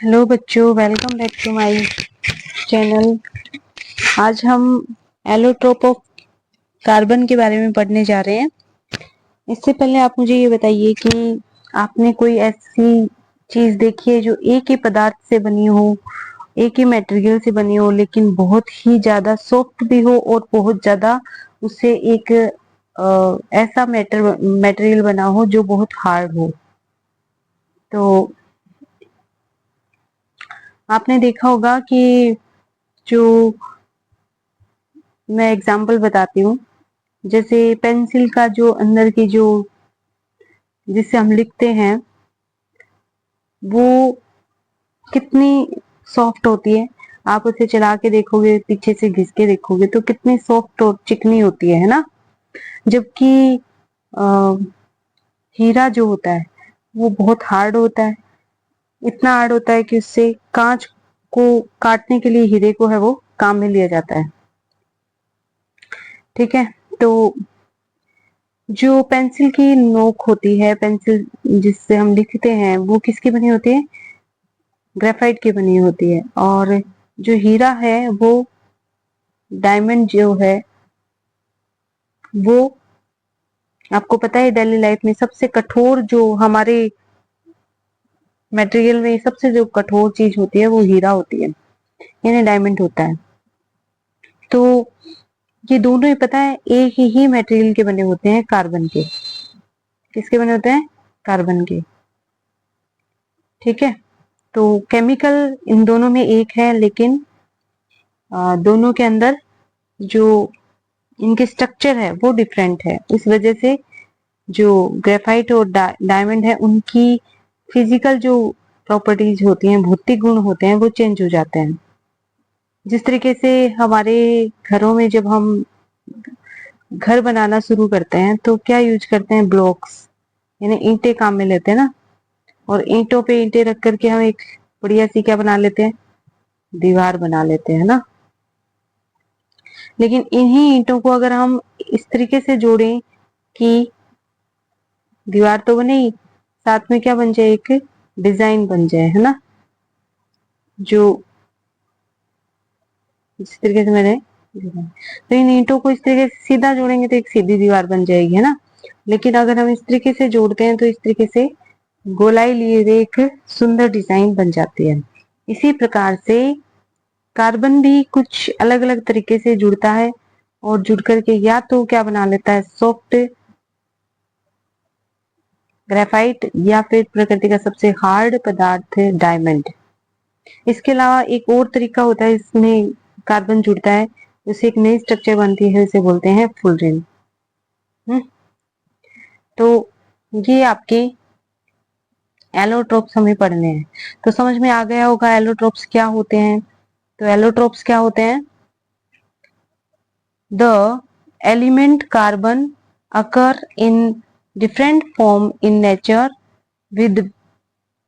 Hello बच्चों, welcome back to my channel. आज हम एलोट्रोप ऑफ कार्बन के बारे में पढ़ने जा रहे हैं। इससे पहले आप मुझे ये बताइए कि आपने कोई ऐसी चीज देखी है जो एक ही पदार्थ से बनी हो, एक ही मटेरियल से बनी हो, लेकिन बहुत ही ज्यादा सॉफ्ट भी हो और बहुत ज्यादा उससे एक ऐसा मटेरियल बना हो जो बहुत हार्ड हो। तो आपने देखा होगा कि जो मैं एग्जांपल बताती हूँ, जैसे पेंसिल का जो अंदर की जो जिससे हम लिखते हैं वो कितनी सॉफ्ट होती है। आप उसे चला के देखोगे, पीछे से घिस के देखोगे तो कितनी सॉफ्ट और चिकनी होती है ना। जबकि अ, हीरा जो होता है वो बहुत हार्ड होता है। इतना हार्ड होता है कि उससे कांच को काटने के लिए हीरे को है वो काम में लिया जाता है। ठीक है, तो जो पेंसिल की नोक होती है, पेंसिल जिससे हम लिखते हैं, वो किसकी बनी होती है? ग्रेफाइट की बनी होती है। और जो हीरा है वो डायमंड जो है वो, आपको पता है डेली लाइफ में सबसे कठोर जो हमारे मटेरियल में सबसे जो कठोर चीज होती है वो हीरा होती है, यानी डायमंड होता है। तो ये दोनों ही पता है एक ही मटेरियल के बने होते हैं, कार्बन के। किसके बने होते हैं? कार्बन के। ठीक है, तो केमिकल इन दोनों में एक है, लेकिन दोनों के अंदर जो इनके स्ट्रक्चर है वो डिफरेंट है। इस वजह से जो ग्रेफाइट और डायमंड है उनकी फिजिकल जो प्रॉपर्टीज होती हैं, भौतिक गुण होते हैं, वो चेंज हो जाते हैं। जिस तरीके से हमारे घरों में जब हम घर बनाना शुरू करते हैं तो क्या यूज करते हैं? ब्लॉक्स, यानी ईंटें काम में लेते हैं ना। और ईंटों पे ईंटें रख करके हम एक बढ़िया सी क्या बना लेते हैं? दीवार बना लेते हैं ना। लेकिन इन्हीं ईंटों को अगर हम इस तरीके से जोड़ें कि दीवार तो बने ही, साथ में क्या बन जाए? एक डिजाइन बन जाए, है ना। जो जिस तरीके से मैंने, तो इन ईंटों को इस तरीके से सीधा जोड़ेंगे तो एक सीधी दीवार बन जाएगी, है ना। लेकिन अगर हम इस तरीके से जोड़ते हैं तो इस तरीके से गोलाई लिए हुए एक सुंदर डिजाइन बन जाती है। इसी प्रकार से कार्बन भी कुछ अलग अलग तरीके से जुड़ता है और जुड़ करके या तो क्या बना लेता है? सॉफ्ट ग्रेफाइट, या फिर प्रकृति का सबसे हार्ड पदार्थ डायमंड। इसके अलावा एक और तरीका होता है, इसमें कार्बन जुड़ता है, उससे एक नई स्ट्रक्चर बनती है, उसे बोलते हैं फुलरिन। तो ये आपके एलोट्रोप्स हमें पढ़ने हैं। तो समझ में आ गया होगा एलोट्रोप्स क्या होते हैं। तो एलोट्रोप्स क्या होते हैं? The element carbon occur in different form in nature with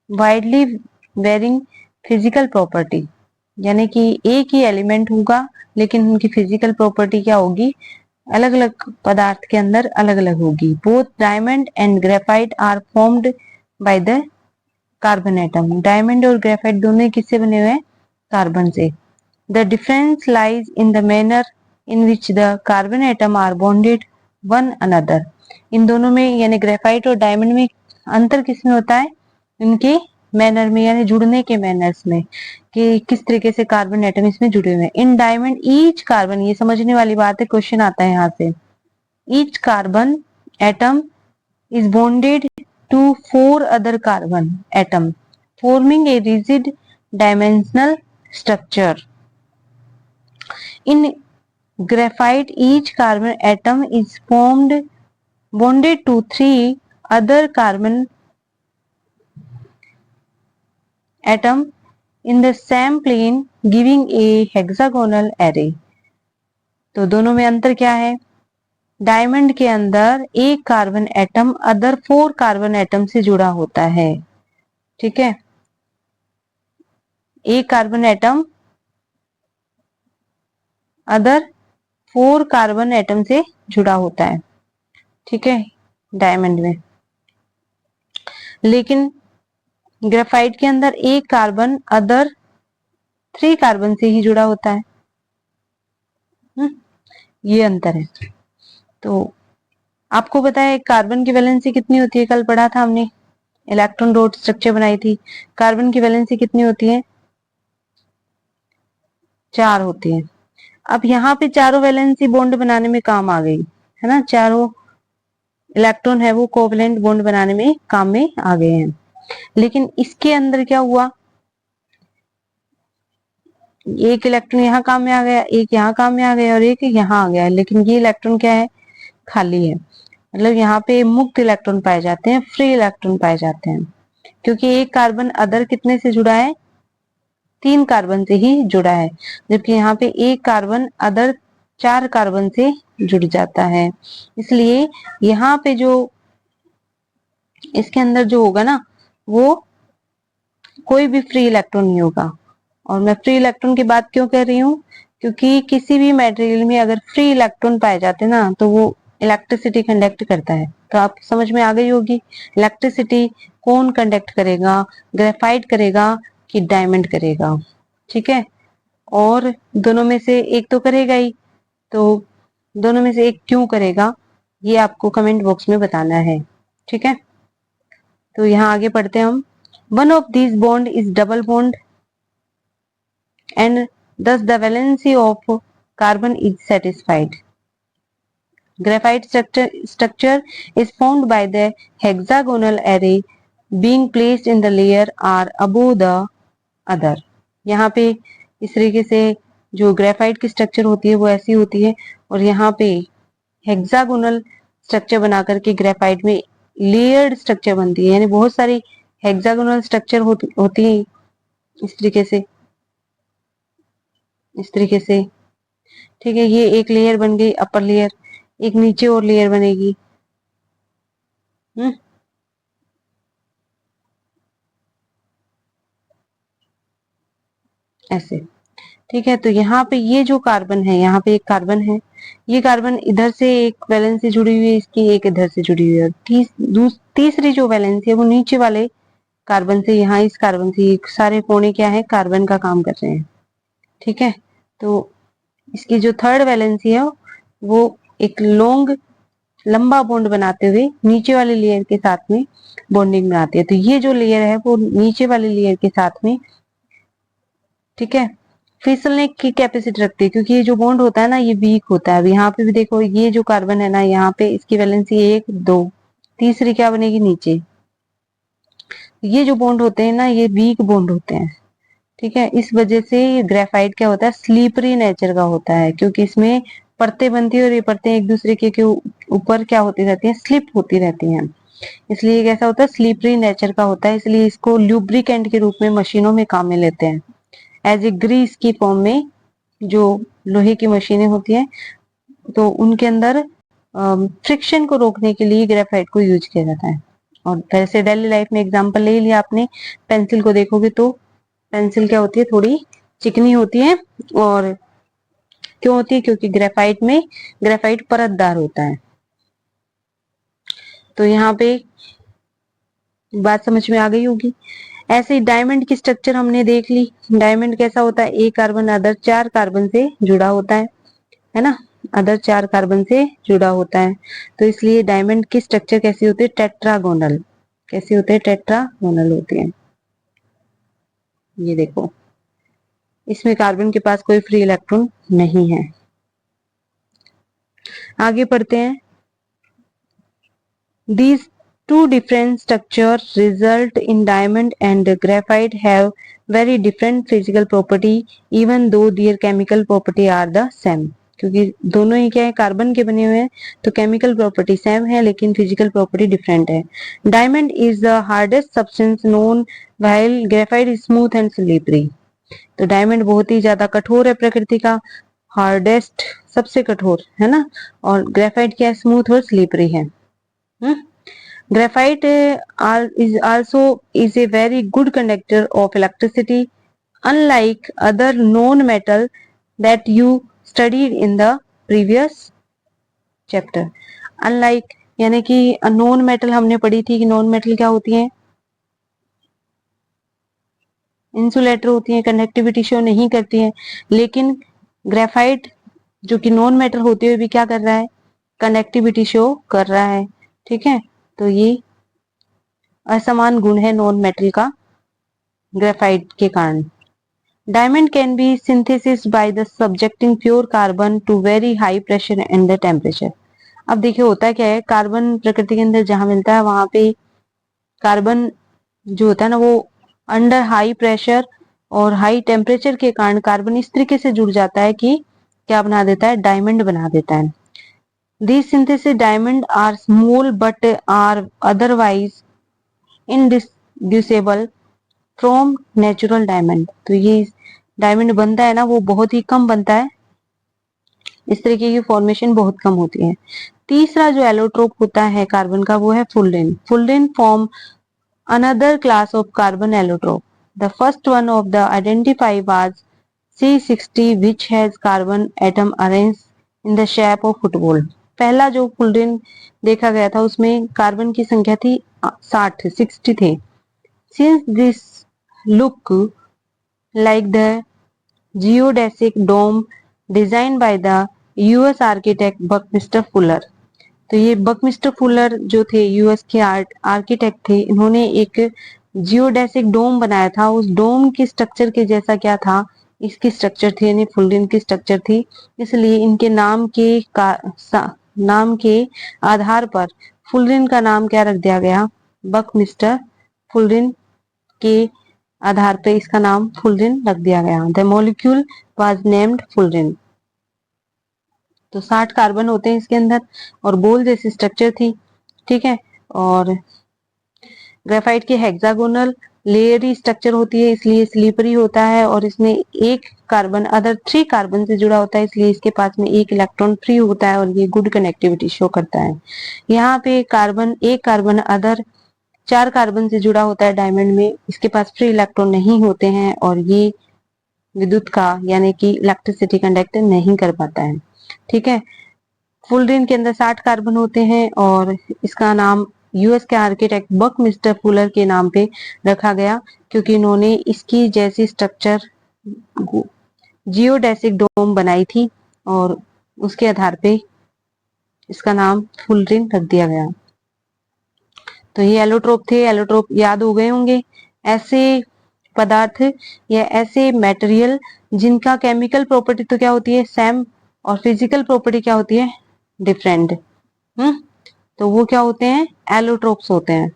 widely varying physical property. यानी कि एक ही एलिमेंट होगा लेकिन उनकी फिजिकल प्रॉपर्टी क्या होगी? अलग अलग पदार्थ के अंदर अलग अलग होगी। Both diamond and graphite are formed by the carbon atom. Diamond और ग्रेफाइट दोनों किससे बने हुए हैं? कार्बन से। The difference lies in the manner in which the carbon atom are bonded one another. इन दोनों में यानी ग्रेफाइट और डायमंड में अंतर किसमें होता है? इनके मैनर में, यानी जुड़ने के मैनर्स में, कि किस तरीके से कार्बन एटम इसमें जुड़े हुए हैं। इन डायमंड ईच कार्बन, ये समझने वाली बात है, क्वेश्चन आता है यहाँ से। Each carbon atom is bonded to four other carbon atom forming a rigid dimensional structure. In graphite, each carbon atom is formed bonded to three other carbon atom in the same plane giving a hexagonal array. तो दोनों में अंतर क्या है? Diamond के अंदर एक carbon atom other four carbon atom से जुड़ा होता है। ठीक है, एक carbon atom other four carbon atom से जुड़ा होता है। ठीक है, डायमंड में। लेकिन ग्रेफाइट के अंदर एक कार्बन अदर 3 कार्बन से ही जुड़ा होता है। ये अंतर है। तो आपको पता है कार्बन की वैलेंसी कितनी होती है? कल पढ़ा था हमने, इलेक्ट्रॉन डॉट स्ट्रक्चर बनाई थी। कार्बन की वैलेंसी कितनी होती है? 4 होती है। अब यहाँ पे चारों वैलेंसी बॉन्ड बनाने में काम आ गई है ना, चारों इलेक्ट्रॉन है वो कोवलेंट बॉन्ड बनाने में काम में आ गए हैं। लेकिन इसके अंदर क्या हुआ, एक इलेक्ट्रॉन यहाँ काम में आ गया, एक यहाँ काम में आ गया और एक यहाँ आ गया, लेकिन ये इलेक्ट्रॉन क्या है? खाली है। मतलब यहाँ पे मुक्त इलेक्ट्रॉन पाए जाते हैं, फ्री इलेक्ट्रॉन पाए जाते हैं, क्योंकि एक कार्बन अदर कितने से जुड़ा है? 3 कार्बन से ही जुड़ा है, जबकि यहाँ पे एक कार्बन अदर 4 कार्बन से जुड़ जाता है। इसलिए यहाँ पे जो इसके अंदर जो होगा ना, वो कोई भी फ्री इलेक्ट्रॉन नहीं होगा। और मैं फ्री इलेक्ट्रॉन की बात क्यों कर रही हूँ? क्योंकि किसी भी मटेरियल में अगर फ्री इलेक्ट्रॉन पाए जाते हैं ना, तो वो इलेक्ट्रिसिटी कंडक्ट करता है। तो आप समझ में आ गई होगी, इलेक्ट्रिसिटी कौन कंडक्ट करेगा? ग्रेफाइट करेगा कि डायमंड करेगा? ठीक है, और दोनों में से एक तो करेगा ही, तो दोनों में से एक क्यों करेगा, ये आपको कमेंट बॉक्स में बताना है। ठीक है, तो यहाँ आगे पढ़ते हैं हम। One of this bond is double bond and thus the valency of carbon is satisfied. Graphite structure is formed by the hexagonal array being placed in the layer are above the other. यहाँ पे इस तरीके से जो graphite की structure होती है वो ऐसी होती है, और यहाँ पे हेक्सागोनल स्ट्रक्चर बना करके ग्रेफाइट में लेयर्ड स्ट्रक्चर बनती है, यानी बहुत सारी हेक्सागोनल स्ट्रक्चर होती है इस तरीके से, इस तरीके से। ठीक है, ये एक लेयर बन गई अपर लेयर, एक नीचे और लेयर बनेगी। ऐसे। ठीक है, तो यहाँ पे ये जो कार्बन है, यहाँ पे एक कार्बन है, ये कार्बन इधर से एक वैलेंसी जुड़ी हुई है इसकी, एक इधर से जुड़ी हुई है। तीसरी जो वैलेंसी है वो नीचे वाले कार्बन से, यहाँ इस कार्बन से, सारे कोने क्या है? कार्बन का काम कर रहे हैं। ठीक है, तो इसकी जो थर्ड वैलेंसी है वो एक लंबा बॉन्ड बनाते हुए नीचे वाले लेयर के साथ में बॉन्डिंग बनाती है। तो ये जो लेयर है वो नीचे वाले लेयर के साथ में, ठीक है, फिसलने की कैपेसिटी रखती है, क्योंकि ये जो बॉन्ड होता है ना ये वीक होता है। अब यहाँ पे भी देखो, ये जो कार्बन है ना, यहाँ पे इसकी वैलेंसी 1 2, तीसरी क्या बनेगी? नीचे। ये जो बॉन्ड होते हैं ना ये वीक बॉन्ड होते हैं। ठीक है, इस वजह से ये ग्रेफाइट क्या होता है? स्लीपरी नेचर का होता है, क्योंकि इसमें परतें बनती है और ये परतें एक दूसरे के ऊपर क्या होती रहती हैं? स्लिप होती रहती हैं। इसलिए कैसा होता है? स्लीपरी नेचर का होता है। इसलिए इसको ल्यूब्रिकेंट के रूप में मशीनों में काम में लेते हैं, एज ए ग्रीस की फॉर्म में। जो लोहे की मशीनें होती हैं तो उनके अंदर फ्रिक्शन को रोकने के लिए ग्रेफाइट को यूज किया जाता है। और वैसे डेली लाइफ में एग्जांपल ले लिया आपने, पेंसिल को देखोगे तो पेंसिल क्या होती है? थोड़ी चिकनी होती है। और क्यों होती है? क्योंकि ग्रेफाइट परतदार होता है। तो यहाँ पे बात समझ में आ गई होगी। ऐसे ही डायमंड की स्ट्रक्चर हमने देख ली। डायमंड कैसा होता है? एक कार्बन अदर 4 कार्बन से जुड़ा होता है ना, अदर 4 कार्बन से जुड़ा होता है। तो इसलिए डायमंड की स्ट्रक्चर कैसी होती है? टेट्रागोनल। कैसी होते हैं? टेट्रागोनल होती है। ये देखो, इसमें कार्बन के पास कोई फ्री इलेक्ट्रॉन नहीं है। आगे पढ़ते हैं। These two different structures result in diamond and graphite have very different physical property even though their chemical property are the same. क्योंकि दोनों ही क्या है? कार्बन के बने हुए हैं, तो केमिकल प्रॉपर्टी सेम है लेकिन फिजिकल प्रॉपर्टी डिफरेंट है। Diamond is the hardest substance known while graphite is smooth and slippery. तो डायमंड बहुत ही ज्यादा कठोर है, प्रकृति का हार्डेस्ट, सबसे कठोर है ना, और ग्रेफाइट क्या है? स्मूथ और स्लिपरी है। Graphite is also is a very good conductor of electricity, unlike other known metal that you studied in the previous chapter. Unlike यानी कि नॉन मेटल हमने पढ़ी थी कि नॉन मेटल क्या होती हैं? इंसुलेटर होती हैं, कंडक्टिविटी शो नहीं करती हैं, लेकिन ग्रेफाइट जो कि नॉन मेटल होते हुए भी क्या कर रहा है, कंडक्टिविटी शो कर रहा है। ठीक है, तो ये असमान गुण है नॉन मेटल का ग्रेफाइट के कारण। Diamond can be synthesis by the subjecting pure carbon to very high pressure and the temperature. अब देखिए होता क्या है, कार्बन प्रकृति के अंदर जहां मिलता है वहां पे कार्बन जो होता है ना वो अंडर हाई प्रेशर और हाई टेम्परेचर के कारण कार्बन इस तरीके से जुड़ जाता है कि क्या बना देता है, डायमंड बना देता है। These synthesis diamond are small but are otherwise indistinguishable from natural diamond। तो ये डायमंड बनता है ना वो बहुत ही कम बनता है, इस तरीके की फॉर्मेशन बहुत कम होती है। तीसरा जो एलोट्रोप होता है कार्बन का वो है fullerene. Fullerene form another class of carbon allotrope. The first one of the identify was C60 which has carbon atom arranged in the shape of football। पहला जो फुल्लेन देखा गया था उसमें कार्बन की संख्या थी 60 थे। Since this look like the geodesic dome designed by the US architect Buckminster Fuller. तो ये बकमिस्टर फुलर जो थे यूएस के आर्किटेक्ट थे, इन्होंने एक जियोडेसिक डोम बनाया था। उस डोम के स्ट्रक्चर के जैसा क्या था, इसकी स्ट्रक्चर थी, यानी फुल्लिन की स्ट्रक्चर थी। इसलिए इनके नाम के आधार पर फुल्लिन का नाम क्या रख दिया गया, बकमिस्टर फुल्लिन के आधार पर इसका नाम फुल्लिन रख दिया गया। The molecule was named fullerene. तो 60 कार्बन होते हैं इसके अंदर और बोल जैसी स्ट्रक्चर थी। ठीक है, और ग्रेफाइट की हेक्सागोनल लेयरी स्ट्रक्चर होती है, इसलिए स्लीपरी होता है और इसमें एक कार्बन अदर 3 कार्बन से जुड़ा होता है, इसलिए इसके पास में एक इलेक्ट्रॉन फ्री होता है और ये गुड कनेक्टिविटी शो करता है। यहाँ पे एक कार्बन अदर 4 कार्बन से जुड़ा होता है डायमंड में, इसके पास फ्री इलेक्ट्रॉन नहीं होते हैं और ये विद्युत का यानी कि इलेक्ट्रिसिटी कंडक्ट नहीं कर पाता है। ठीक है, फुल रिंग के अंदर 60 कार्बन होते हैं और इसका नाम यूएस के आर्किटेक्ट बकमिस्टर फुलर के नाम पे रखा गया, क्योंकि इन्होंने इसकी जैसी स्ट्रक्चर जियोडेसिक डोम बनाई थी और उसके आधार पे इसका नाम फुल रिंग रख दिया गया। तो ये एलोट्रोप थे, एलोट्रोप याद हो गए होंगे, ऐसे पदार्थ या ऐसे मटेरियल जिनका केमिकल प्रॉपर्टी तो क्या होती है सेम और फिजिकल प्रॉपर्टी क्या होती है डिफरेंट। तो वो क्या होते हैं, एलोट्रोप्स होते हैं।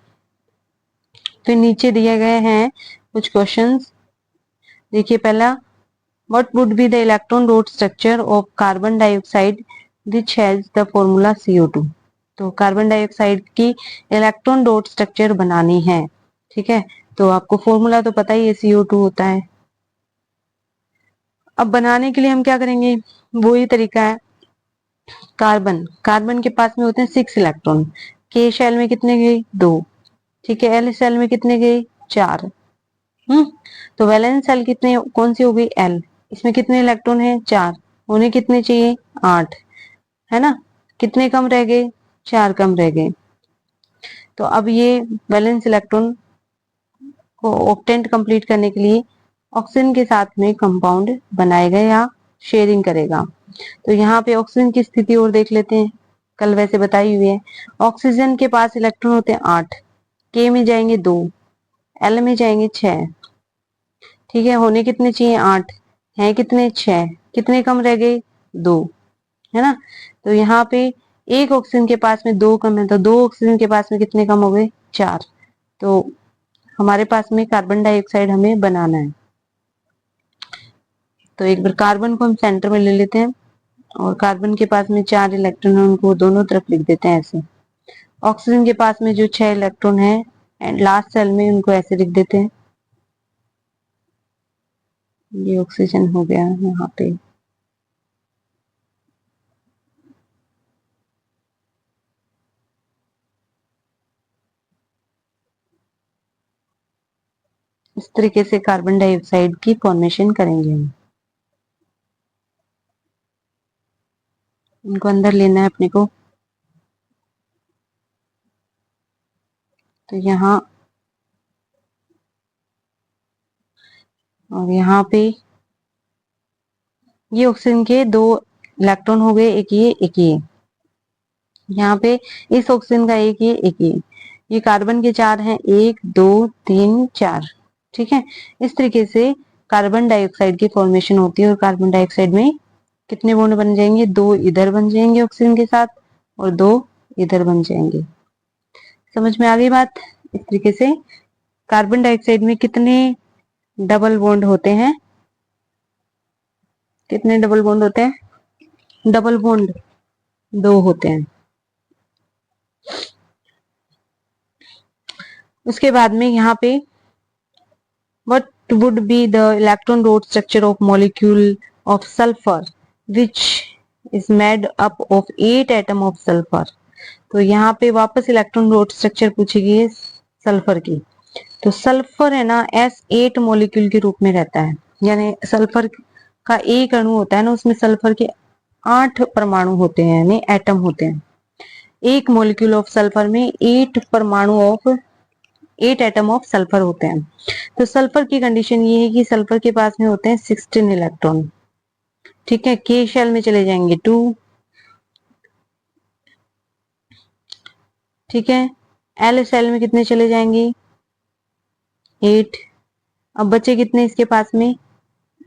फिर नीचे दिए गए हैं कुछ क्वेश्चंस। देखिए पहला, what would be the electron dot structure of carbon dioxide which has the formula CO2। तो कार्बन डाइऑक्साइड की इलेक्ट्रॉन डॉट स्ट्रक्चर बनानी है। ठीक है, तो आपको फॉर्मूला तो पता ही है, CO2 होता है। अब बनाने के लिए हम क्या करेंगे, वही तरीका है। कार्बन के पास में होते हैं 6 इलेक्ट्रॉन, के शेल में कितने गए 2। ठीक है, एल शेल में कितने गए 4। तो वैलेंस शेल कितने, कौन सी हो गई एल, इसमें कितने इलेक्ट्रॉन है 4, होने कितने चाहिए 8, है ना, कितने कम रह गए 4 कम रह गए। तो अब ये वैलेंस इलेक्ट्रॉन को ऑक्टेंट कंप्लीट करने के लिए ऑक्सीजन के साथ में कंपाउंड बनाएगा या शेयरिंग करेगा। तो यहाँ पे ऑक्सीजन की स्थिति और देख लेते हैं, कल वैसे बताई हुई है। ऑक्सीजन के पास इलेक्ट्रॉन होते हैं 8, के में जाएंगे 2, एल में जाएंगे 6। ठीक है, होने कितने चाहिए 8, हैं कितने 6, कितने कम रह गए 2, है ना। तो यहाँ पे एक ऑक्सीजन के पास में 2 कम है, तो 2 ऑक्सीजन के पास में कितने कम हो गए 4। तो हमारे पास में कार्बन डाइऑक्साइड हमें बनाना है। तो एक बार कार्बन को हम सेंटर में ले लेते हैं और कार्बन के पास में 4 इलेक्ट्रॉन है उनको दोनों तरफ लिख देते हैं ऐसे। ऑक्सीजन के पास में जो 6 इलेक्ट्रॉन है एंड लास्ट सेल में उनको ऐसे लिख देते हैं। ये ऑक्सीजन हो गया यहाँ पे। इस तरीके से कार्बन डाइऑक्साइड की फॉर्मेशन करेंगे हम। इनको अंदर लेना है अपने को। तो यहाँ और यहाँ पे ये ऑक्सीजन के 2 इलेक्ट्रॉन हो गए, एक ये। यहाँ पे इस ऑक्सीजन का एक ये कार्बन के 4 हैं, 1 2 3 4। ठीक है, इस तरीके से कार्बन डाइऑक्साइड की फॉर्मेशन होती है। और कार्बन डाइऑक्साइड में कितने बॉन्ड बन जाएंगे? 2 इधर बन जाएंगे ऑक्सीजन के साथ और 2 इधर बन जाएंगे। समझ में आ गई बात? इस तरीके से कार्बन डाइऑक्साइड में कितने डबल बॉन्ड होते हैं? कितने डबल बॉन्ड होते हैं? डबल बॉन्ड 2 होते हैं। उसके बाद में यहाँ पे what would be the electron row structure of molecule of sulfur which is made up of 8 atom of sulfur। तो यहाँ पे वापस इलेक्ट्रॉन रोड स्ट्रक्चर पूछेगी सल्फर की। तो सल्फर है ना S8 मॉलिक्यूल के रूप में रहता है, यानी सल्फर का एक अणु होता है ना, उसमें सल्फर के 8 परमाणु होते हैं, यानी एटम होते हैं। एक मॉलिक्यूल ऑफ सल्फर में 8 परमाणु ऑफ 8 एटम ऑफ सल्फर होते हैं। तो सल्फर की कंडीशन ये है कि सल्फर के पास में होते हैं 16 इलेक्ट्रॉन। ठीक है, के शेल में चले जाएंगे 2। ठीक है, एल शेल में कितने चले जाएंगे? 8। अब बचे कितने इसके पास में?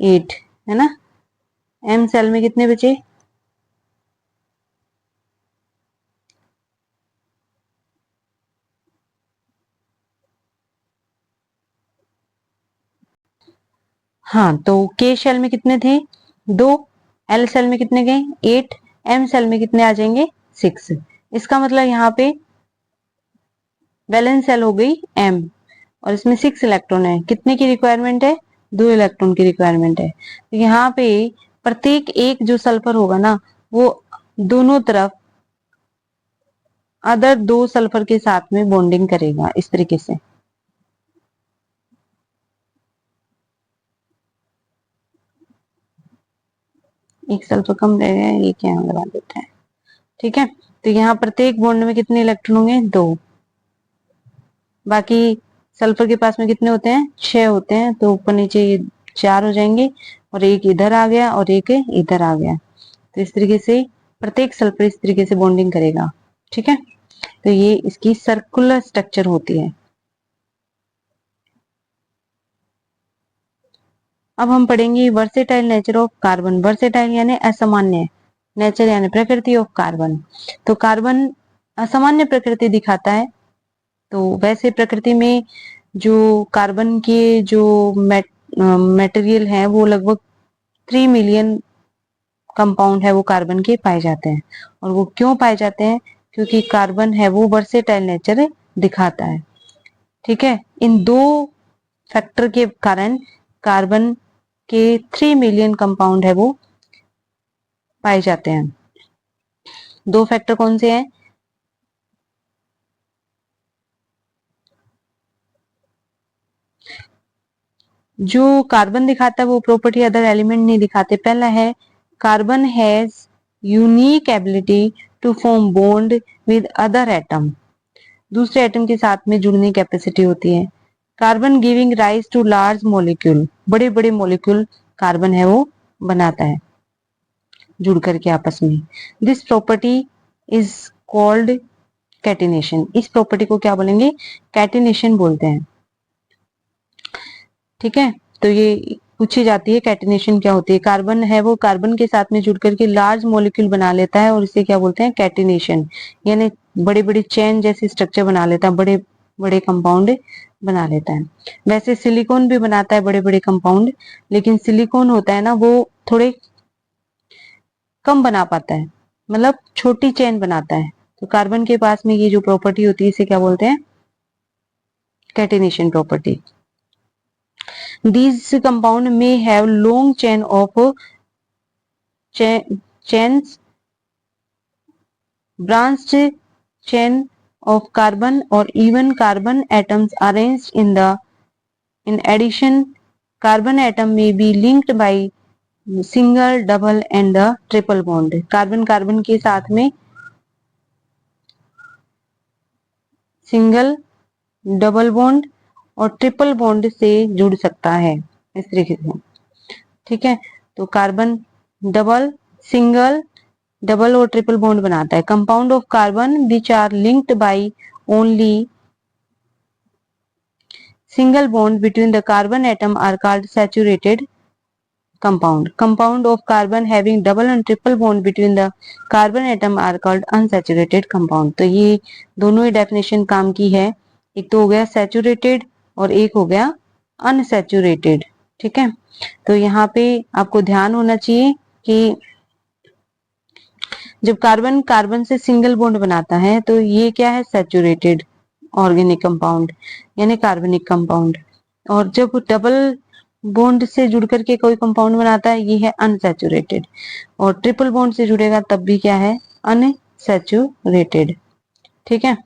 8, है ना। एम सेल में कितने बचे? हाँ, तो के शेल में कितने थे? 2। एल सेल में कितने गए? 8। एम सेल में कितने आ जाएंगे? 6। इसका मतलब यहाँ पे वैलेंस सेल हो गई एम और इसमें 6 इलेक्ट्रॉन है। कितने की रिक्वायरमेंट है? 2 इलेक्ट्रॉन की रिक्वायरमेंट है। तो यहाँ पे प्रत्येक एक जो सल्फर होगा ना, वो दोनों तरफ अदर 2 सल्फर के साथ में बॉन्डिंग करेगा इस तरीके से। एक सल्फर कम रह गया, एक यहाँ लगा देते हैं। ठीक है, तो यहाँ प्रत्येक बॉन्ड में कितने इलेक्ट्रॉन होंगे? 2। बाकी सल्फर के पास में कितने होते हैं? 6 होते हैं। तो ऊपर नीचे ये 4 हो जाएंगे और एक इधर आ गया और एक इधर आ गया। तो इस तरीके से प्रत्येक सल्फर इस तरीके से बॉन्डिंग करेगा। ठीक है, तो ये इसकी सर्कुलर स्ट्रक्चर होती है। अब हम पढ़ेंगे versatile nature of carbon. Versatile यानी असामान्य, नेचर यानी प्रकृति ऑफ कार्बन। तो कार्बन असामान्य प्रकृति दिखाता है। तो वैसे प्रकृति में जो कार्बन के जो मटेरियल है वो लगभग 3 मिलियन कंपाउंड है वो कार्बन के पाए जाते हैं। और वो क्यों पाए जाते हैं? क्योंकि कार्बन है वो वर्सेटाइल नेचर दिखाता है। ठीक है, इन 2 फैक्टर के कारण कार्बन के 3 मिलियन कंपाउंड है वो पाए जाते हैं। 2 फैक्टर कौन से हैं? जो कार्बन दिखाता है वो प्रॉपर्टी अदर एलिमेंट नहीं दिखाते। पहला है carbon has unique ability to form bond with other atom. दूसरे एटम के साथ में जुड़ने की कैपेसिटी होती है। Carbon giving rise to large molecule, बड़े बड़े मॉलिक्यूल कार्बन है वो बनाता है जुड़ करके आपस में। This property is called catenation. इस प्रॉपर्टी को क्या बोलेंगे? कैटिनेशन बोलते हैं। ठीक है, तो ये पूछी जाती है कैटिनेशन क्या होती है। कार्बन है वो कार्बन के साथ में जुड़ करके लार्ज मॉलिक्यूल बना लेता है और इसे क्या बोलते हैं? कैटिनेशन, यानी बड़े बड़े चेन जैसी स्ट्रक्चर बना लेता है, बड़े बड़े कंपाउंड बना लेता है। वैसे सिलिकॉन भी बनाता है बड़े बड़े कंपाउंड, लेकिन सिलिकॉन होता है ना वो थोड़े कम बना पाता है, मतलब छोटी चेन बनाता है। तो कार्बन के पास में ये जो प्रॉपर्टी होती है इसे क्या बोलते हैं? Catenation property. These compound may have long chain of chains, branched chain of carbon or even carbon atoms arranged in the. In addition, carbon atom may be linked by single, double and the triple bond. Carbon carbon के साथ में single, double bond और triple bond से जुड़ सकता है। इस तरीके से, ठीक है। तो कार्बन डबल, सिंगल, डबल और ट्रिपल बॉन्ड बनाता है। Compound of carbon which are linked by only single bond between the carbon atom are called saturated compound. Compound of carbon having double and triple bond between the carbon atom are called unsaturated compound. तो ये दोनों ही definition काम की है, एक तो हो गया सैचुरेटेड और एक हो गया अनसैचुरेटेड, ठीक है। तो यहाँ पे आपको ध्यान होना चाहिए कि जब कार्बन कार्बन से सिंगल बॉन्ड बनाता है तो ये क्या है, सैचुरेटेड ऑर्गेनिक कंपाउंड यानी कार्बनिक कंपाउंड, और जब डबल बॉन्ड से जुड़ करके कोई कंपाउंड बनाता है ये है अनसैचुरेटेड, और ट्रिपल बॉन्ड से जुड़ेगा तब भी क्या है, अनसैचुरेटेड, ठीक है।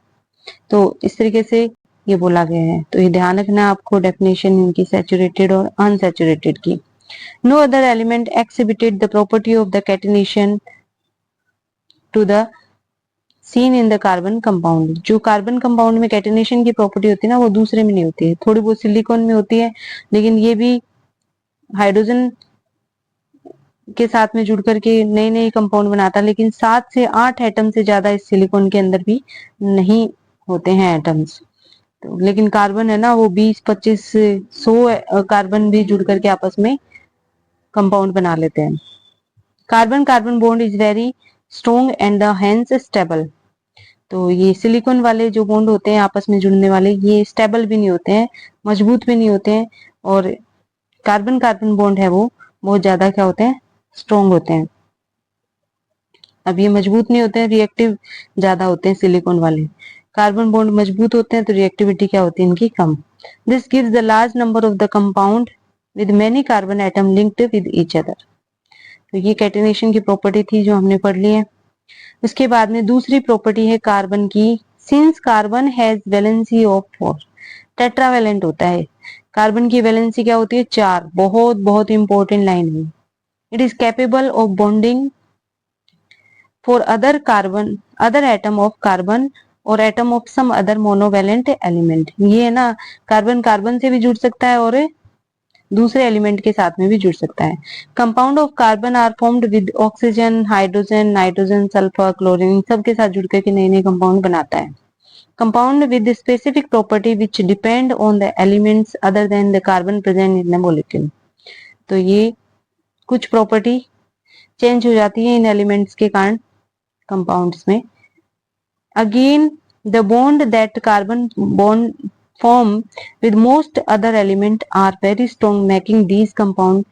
तो इस तरीके से ये बोला गया है, तो ये ध्यान रखना आपको डेफिनेशन इनकी सैचुरेटेड और अनसैचुरेटेड की। No other element exhibited the property of the catenation to the scene in the carbon compound. जो कार्बन कंपाउंड में कैटिनेशन की प्रॉपर्टी होती है ना वो दूसरे में नहीं होती है, थोड़ी बहुत सिलिकॉन में होती है, लेकिन ये भी हाइड्रोजन के साथ में जुड़ करके नए नए कंपाउंड बनाता है, लेकिन 7 से 8 एटम से ज्यादा इस सिलिकॉन के अंदर भी नहीं होते हैं एटम्स। तो लेकिन कार्बन है ना वो 20-25 100 कार्बन भी जुड़ करके आपस में कंपाउंड बना लेते हैं। Carbon carbon bond is very strong and the hence stable. तो ये सिलिकॉन वाले जो बॉन्ड होते हैं आपस में जुड़ने वाले, ये स्टेबल भी नहीं होते हैं, मजबूत भी नहीं होते हैं, और कार्बन कार्बन बॉन्ड है वो बहुत ज्यादा क्या होते हैं, स्ट्रॉन्ग होते हैं। अब ये मजबूत नहीं होते हैं, रिएक्टिव ज्यादा होते हैं सिलिकॉन वाले। कार्बन बॉन्ड मजबूत होते हैं तो रिएक्टिविटी क्या होती है इनकी, कम। This gives the large number of the compound with many carbon atom linked with each other. तो ये कैटिनेशन की प्रॉपर्टी थी जो हमने पढ़ ली है। उसके बाद में दूसरी प्रॉपर्टी है कार्बन की, since carbon has valency of 4, tetravalent होता है। कार्बन की वैलेंसी क्या होती है, 4, बहुत बहुत इंपॉर्टेंट लाइन है। It is capable of bonding for other carbon, other atom of carbon और atom of some other monovalent element. ये है ना, कार्बन कार्बन से भी जुड़ सकता है और दूसरे एलिमेंट के साथ में भी जुड़ सकता है। Compound of carbon are formed with oxygen, hydrogen, nitrogen, sulphur, chlorine, सबके साथ जुड़ करके नए नए कंपाउंड बनाता है। Compound with specific property which depend on the elements other than the carbon present in the molecule. तो ये कुछ प्रॉपर्टी चेंज हो जाती है इन एलिमेंट्स के कारण कंपाउंड्स में। Again the bond that carbon bond form with most other element are very strong, making these compound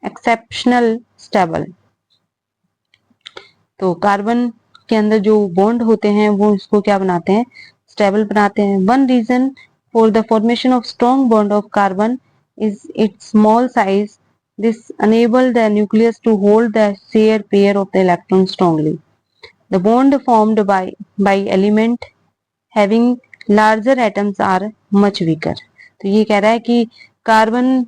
exceptional stable। तो कार्बन के अंदर जो बॉन्ड होते हैं वो इसको क्या बनाते हैं, स्टेबल बनाते हैं। One reason for the formation of strong bond of carbon is its small size. This enable the nucleus to hold the share pair of the electron strongly. The bond formed by element having larger atoms are much weaker। तो ये कह रहा है कि carbon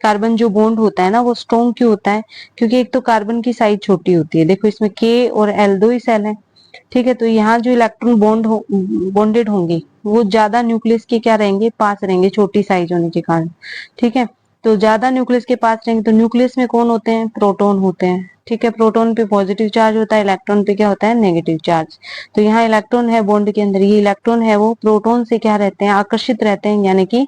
carbon जो bond होता है ना वो स्ट्रॉन्ग क्यों होता है, क्योंकि एक तो कार्बन की साइज छोटी होती है। देखो इसमें K और L दो ही सेल हैं, ठीक है। तो यहाँ जो इलेक्ट्रॉन बॉन्डेड होंगे वो ज्यादा न्यूक्लियस के क्या रहेंगे, पास रहेंगे, छोटी साइज होने के कारण, ठीक है। तो ज्यादा न्यूक्लियस के पास रहेंगे तो न्यूक्लियस में कौन होते हैं, प्रोटॉन होते हैं, ठीक है। प्रोटॉन पे पॉजिटिव चार्ज होता है, इलेक्ट्रॉन पे क्या होता है, नेगेटिव चार्ज। तो यहाँ इलेक्ट्रॉन है बॉन्ड के अंदर, ये इलेक्ट्रॉन है वो प्रोटॉन से क्या रहते हैं, आकर्षित रहते हैं, यानी कि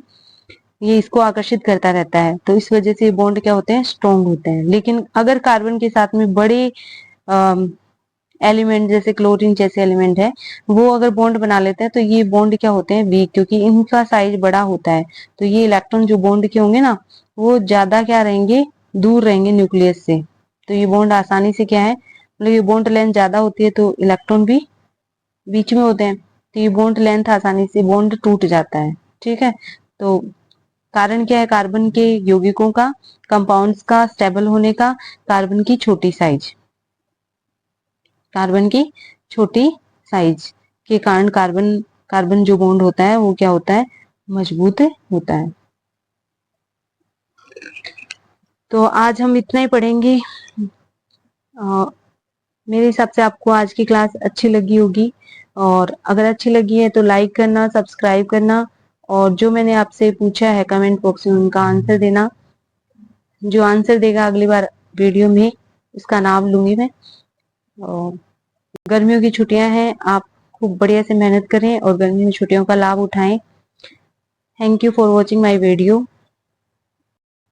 ये इसको आकर्षित करता रहता है। तो इस वजह से ये बॉन्ड क्या होते हैं, स्ट्रॉन्ग होते हैं। लेकिन अगर कार्बन के साथ में बड़े एलिमेंट जैसे क्लोरीन जैसे एलिमेंट है वो अगर बॉन्ड बना लेते हैं तो ये बॉन्ड क्या होते हैं, वीक, क्योंकि इनका साइज बड़ा होता है। तो ये इलेक्ट्रॉन जो बॉन्ड के होंगे ना वो ज्यादा क्या रहेंगे, दूर रहेंगे न्यूक्लियस से। तो ये बॉन्ड आसानी से क्या है, मतलब ये बॉन्ड लेंथ ज्यादा होती है तो इलेक्ट्रॉन भी बीच में होते हैं, तो ये बॉन्ड लेंथ आसानी से बॉन्ड टूट जाता है, ठीक है। तो कारण क्या है, कार्बन के यौगिकों का, कंपाउंड्स का स्टेबल होने का, कार्बन की छोटी साइज, कार्बन की छोटी साइज के कारण कार्बन कार्बन जो बॉन्ड होता है वो क्या होता है, मजबूत होता है। तो आज हम इतना ही पढ़ेंगे। मेरे हिसाब से आपको आज की क्लास अच्छी लगी होगी, और अगर अच्छी लगी है तो लाइक करना, सब्सक्राइब करना और जो मैंने आपसे पूछा है कमेंट बॉक्स में उनका आंसर देना। जो आंसर देगा अगली बार वीडियो में उसका नाम लूंगी मैं। और गर्मियों की छुट्टियां हैं, आप खूब बढ़िया से मेहनत करें और गर्मियों की छुट्टियों का लाभ उठाएं। Thank you for watching my video.